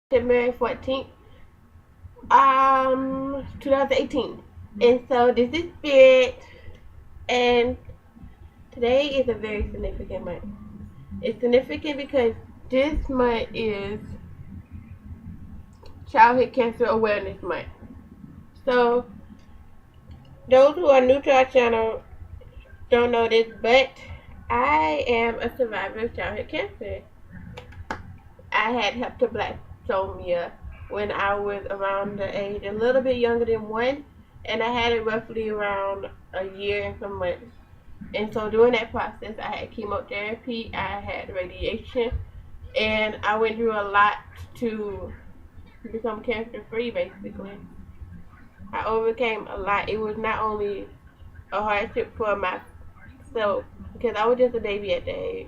February 14th, 2018. And so this is Spirit, and today is a very significant month. It's significant because this month is Childhood Cancer Awareness Month. So those who are new to our channel don't know this, but I am a survivor of childhood cancer. I had hepatoblastoma when I was around the age a little bit younger than 1, and I had it roughly around a year and some months. And so during that process, I had chemotherapy, I had radiation, and I went through a lot to become cancer free. Basically, I overcame a lot. It was not only a hardship for myself because I was just a baby at the age,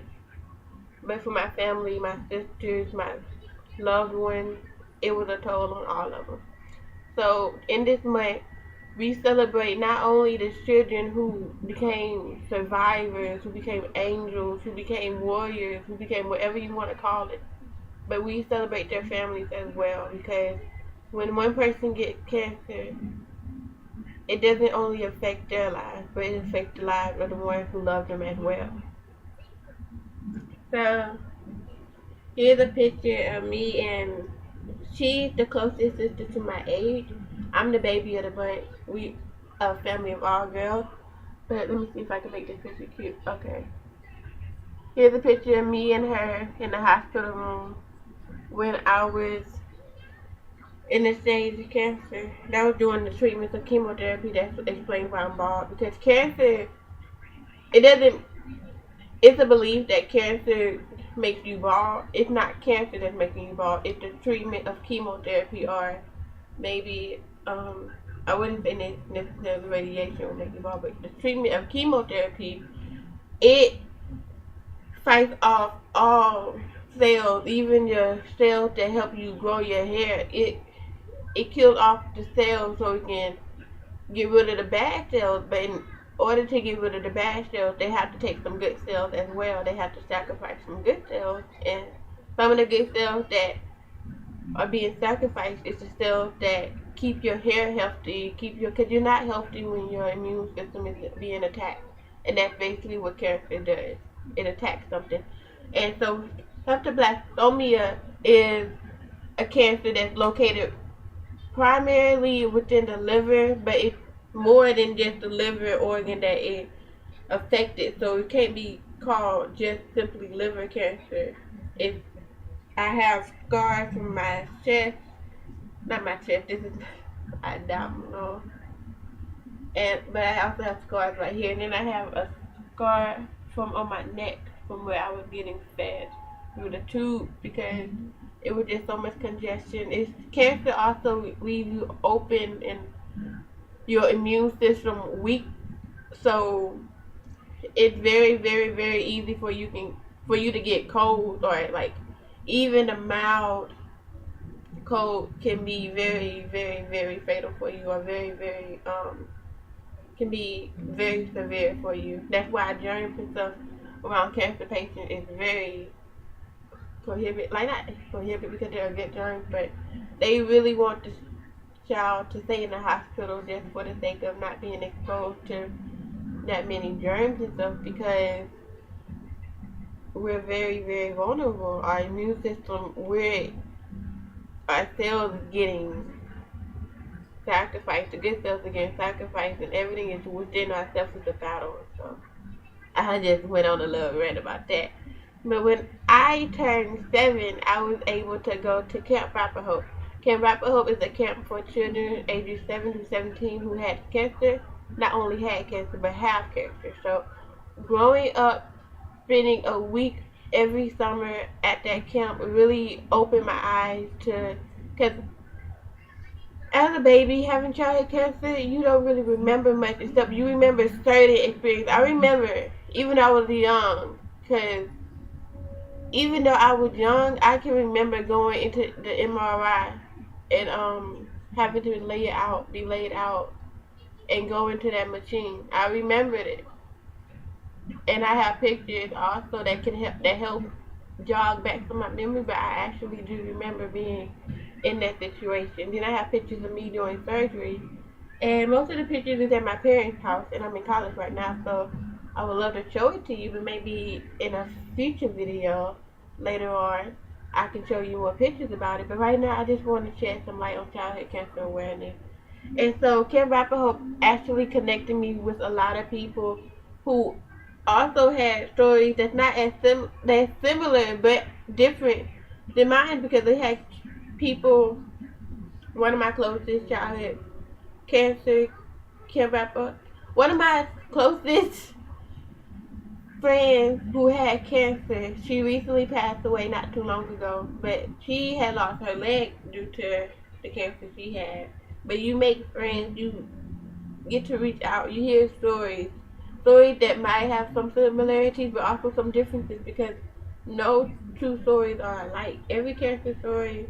but for my family, my sisters, my loved ones, it was a toll on all of them. So in this month, we celebrate not only the children who became survivors, who became angels, who became warriors, who became whatever you want to call it, but we celebrate their families as well, because when one person gets cancer, it doesn't only affect their lives, but it affects the lives of the ones who love them as well. So here's a picture of me, and she's the closest sister to my age. I'm the baby of the bunch. We a family of all girls. But let me see if I can make this picture cute. Okay. Here's a picture of me and her in the hospital room when I was in the stage of cancer. That was during the treatments of chemotherapy. That's what explains why I'm bald. Because cancer, it doesn't, it's a belief that cancer makes you bald. It's not cancer that's making you bald. It's the treatment of chemotherapy, or maybe, I wouldn't say necessarily radiation will make you bald, but the treatment of chemotherapy, it fights off all cells, even your cells that help you grow your hair. It kills off the cells so it can get rid of the bad cells, but in order to get rid of the bad cells, they have to take some good cells as well. They have to sacrifice some good cells, and some of the good cells that are being sacrificed is the cells that keep your hair healthy, because you're not healthy when your immune system is being attacked, and that's basically what cancer does. It attacks something, and so hepatoblastoma is a cancer that's located primarily within the liver, but it's more than just the liver organ that it affected. So it can't be called just simply liver cancer. It's I have scars from my chest, not my chest. This is abdominal, but I also have scars right here, and then I have a scar from on my neck from where I was getting fed through the tube because it was just so much congestion. It's cancer also leaves you open and your immune system weak, so it's very, very, very easy for you to get cold, or like even a mild cold can be very, very, very fatal for you, or very, very can be very severe for you. That's why germs and stuff around cancer patients is very prohibit, like not prohibit because they're good germs, but they really want the child to stay in the hospital just for the sake of not being exposed to that many germs and stuff, because we're very, very vulnerable. Our immune system, our cells is getting sacrificed, the good cells are getting sacrificed, and everything is within ourselves is a battle. So I just went on a little rant about that. But when I turned 7, I was able to go to Camp Rapper Hope. Camp Rapper Hope is a camp for children ages 7 to 17 who had cancer, not only had cancer, but have cancer. So growing up, spending a week every summer at that camp really opened my eyes to, because as a baby having childhood cancer, you don't really remember much except you remember certain experiences. I remember, even though I was young, because even though I was young, I can remember going into the MRI and having to be laid out, and go into that machine. I remembered it, and I have pictures also that help jog back from my memory, but I actually do remember being in that situation. Then I have pictures of me doing surgery, and most of the pictures is at my parents' house, and I'm in college right now, so I would love to show it to you, but maybe in a future video later on, I can show you more pictures about it. But right now, I just want to shed some light on childhood cancer awareness. And so Kim Rapperhope actually connected me with a lot of people who also had stories that's not that's similar but different than mine, because they had people. One of my closest childhood cancer Kim Rapper, one of my closest friends who had cancer. She recently passed away not too long ago, but she had lost her leg due to the cancer she had. But you make friends, you get to reach out, you hear stories that might have some similarities but also some differences, because no two stories are alike. Every cancer story,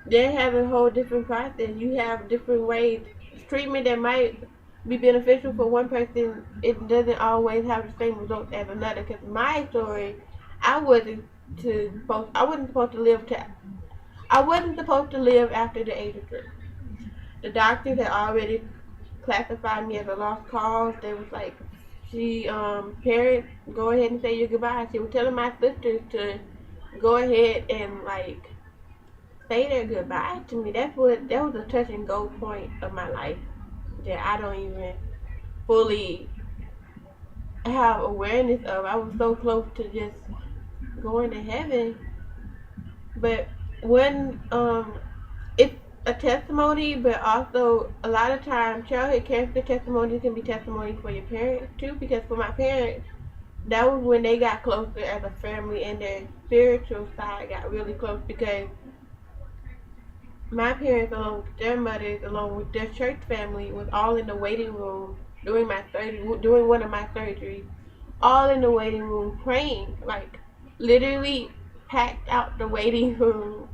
they have a whole different process. You have different ways. Treatment that might be beneficial for one person, it doesn't always have the same results as another. Because my story, I wasn't supposed to live after the age of 3. The doctors had already classified me as a lost cause. They was like, parents, go ahead and say your goodbyes. She was telling my sisters to go ahead and like say their goodbye to me. That was a touch and go point of my life that I don't even fully have awareness of. I was so close to just going to heaven, but when it's a testimony, but also a lot of times childhood cancer testimonies can be testimonies for your parents too. Because for my parents, that was when they got closer as a family, and their spiritual side got really close, because my parents, along with their mothers, along with their church family, was all in the waiting room during one of my surgeries, all in the waiting room praying, like literally packed out the waiting room,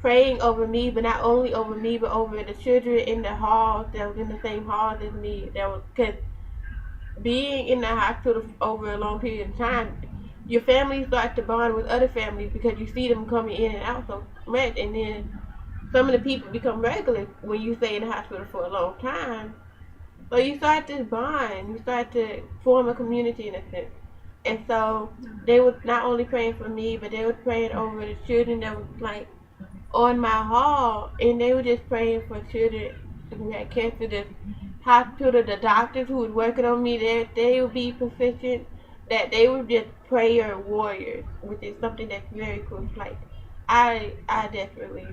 praying over me, but not only over me, but over the children in the halls that was in the same halls as me. That was because being in the hospital over a long period of time, your family starts to bond with other families because you see them coming in and out so much, and then some of the people become regular when you stay in the hospital for a long time. So you start to bond, you start to form a community in a sense. And so they were not only praying for me, but they were praying over the children that was like on my hall, and they were just praying for children who had cancer. The hospital, the doctors who was working on me, they would be proficient. That they were just prayer warriors, which is something that's very cool. Like I definitely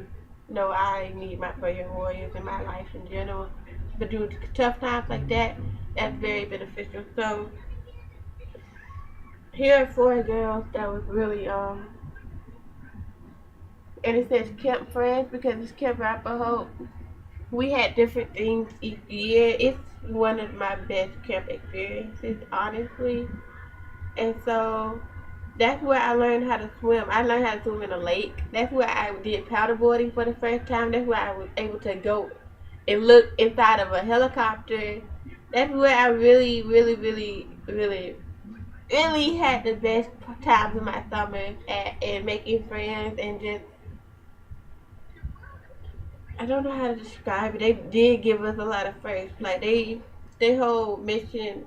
know I need my prayer warriors in my life in general. But due to tough times like that, that's very beneficial. So here are 4 girls that was really and it says camp friends because it's Camp Rapper Hope. We had different things each year. It's one of my best camp experiences, honestly. And so that's where I learned how to swim. I learned how to swim in a lake. That's where I did paddleboarding for the first time. That's where I was able to go and look inside of a helicopter. That's where I really, really, really, really, really had the best times of my summer and making friends and just, I don't know how to describe it. They did give us a lot of firsts. Like their whole mission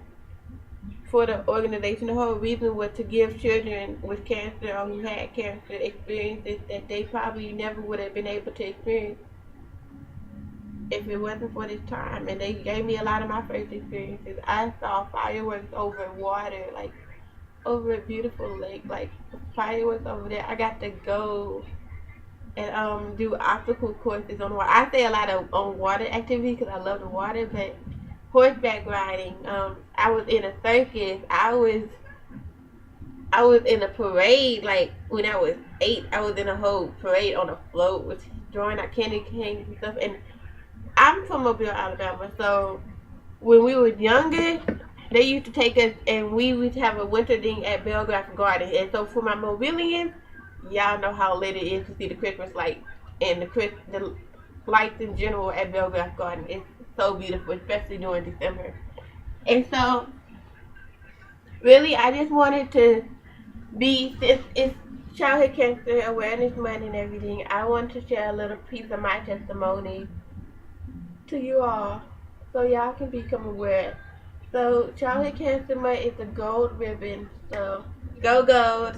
for the organization, the whole reason was to give children with cancer or who had cancer experiences that they probably never would have been able to experience if it wasn't for this time. And they gave me a lot of my first experiences. I saw fireworks over water, like over a beautiful lake, like fireworks over there. I got to go and do obstacle courses on water. I say a lot of on water activities because I love the water, but horseback riding. I was in a circus. I was in a parade. Like when I was 8, I was in a whole parade on a float with drawing out candy canes and stuff. And I'm from Mobile, Alabama, so when we were younger, they used to take us and we would have a winter thing at Belgraph Garden. And so for my Mobilians, y'all know how lit it is to see the Christmas lights and the lights in general at Belgraph Garden. It's so beautiful, especially during December. And so, really, I just wanted to Since it's childhood cancer awareness month and everything, I want to share a little piece of my testimony to you all so y'all can become aware. So childhood cancer month is a gold ribbon. So go gold.